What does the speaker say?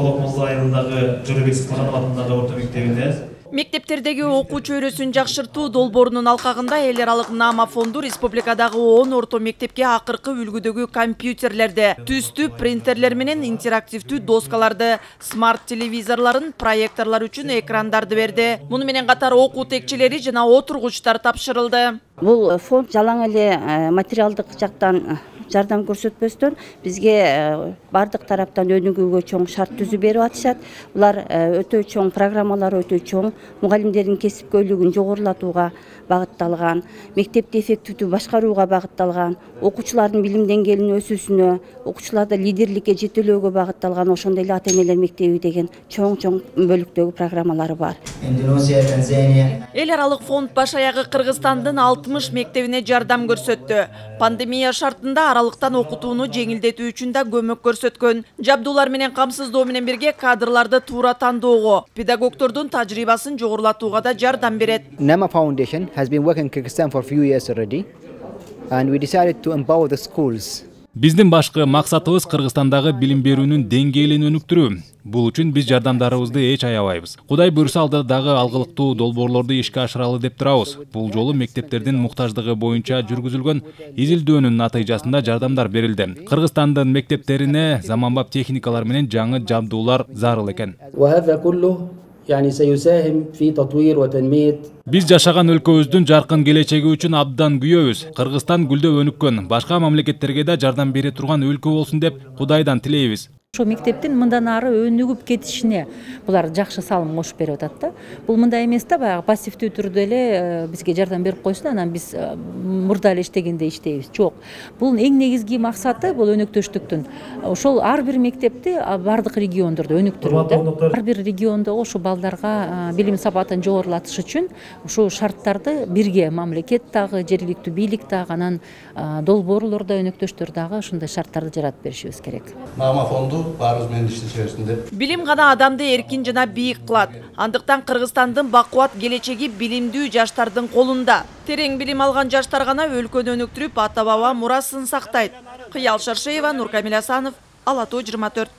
Колокмоз айылындагы Жорабек Сыктымганов атындагы орто мектебинде. Мектептердеги окуучу өрөсүн жакшыртуу долбоорунун алкагында эл аралык Наама фонду республикадагы 10 орто мектепке акыркы үлгүдөгү компьютерлерди, түстүү принтерлер менен интерактивдүү доскаларды, смарт телевизорлорун, проекторлор үчүн экрандарды берди. Муну менен катар окуу текчелери жана отургучтар тапшырылды. Бул фонд жалаң эле материалдык жактан жардам көрсөтпөстөн бизге бардык тараптан өнүгүүгө чоң шарт түзүп берип атышат. Булар өтө чоң программалар, өтө чоң мугалимдердин кесипкөйлүгүн жогорулатууга багытталган, мектепти эффективдүү башкарууга багытталган, окуучулардын билим деңгээлинин өсүүсүнө, окуучуларды лидерликке жетелөөгө багытталган ошондой эле ата-энелер мектеби деген чоң бөлүктөгү программалары бар. Эл аралык фонд баш аягы Кыргызстандын 60 мектебине жардам көрсөттү. Пандемия шартында аралыктан окутууну жеңилдетүү үчүн да көмөк көрсөткөн. Жабдуулар менен камсыздоо менен бирге кадрларды туура тандоого, педагогдордун тажрыйбасын жогорулатууга да жардам берет. Nama Foundation has been working in Kyrgyzstan for a few years already, and we decided to empower the schools. Биздин башкы максатыбыз Кыргызстандагы билим берүүнүн деңгээлин өнүктүрүү. Бул үчүн биз жардамдарыбызды эч аябайбыз. Кудай буйруса алда дагы алгылыктуу долбоорлорду ишке ашыралы деп турабыз. Бул жолу мектептердин муктаждыгы боюнча жүргүзүлгөн изилдөөнүн натыйжасында жардамдар берилди. Кыргызстандын мектептерине заманбап техникалар менен жаңы жабдуулар зарыл экен. Биз жашаган өлкөбүздүн жаркын келечеги үчүн абдан күйөбүз. Кыргызстан гүлдөп өнүккөн, башка мамлекеттерге да жардам бере турган өлкө болсун деп Кудайдан тилейбиз. Ошо мектептин мындан ары өнүгүп кетишине булар жакшы салым кошуп берип атат да. Бул мындай эмес да, баягы пассивдүү түрдө эле бизге жардам берип койсун, анан биз мурда эле иштегендей иштейбиз. Жок. Бул эң негизги максаты бул өнөктөштүктүн. Ошол ар бир мектепти бардык региондордо өнүктүрүү да. Ар бир региондо ошо балдарга билим сапатын жогорулатыш үчүн ушул шарттарды бирге мамлекет дагы, жергиликтүү бийлик дагы, анан долбоорлор да, өнөктөштөр дагы ушундай шарттарды жаратып беришибиз керек. Наама фонду баарыбыз менен иштешебизде. Билим гана адамды эркин жана бийик кылат. Андыктан Кыргызстандын бакубат келечеги билимдүү жаштардын колунда. Терең билим алган жаштар гана өлкөнү өнүктүрүп, ата-баба мурасын сактайт. Кыял Шаршеева, Нуркамил Асанов, Ала Тоо 24.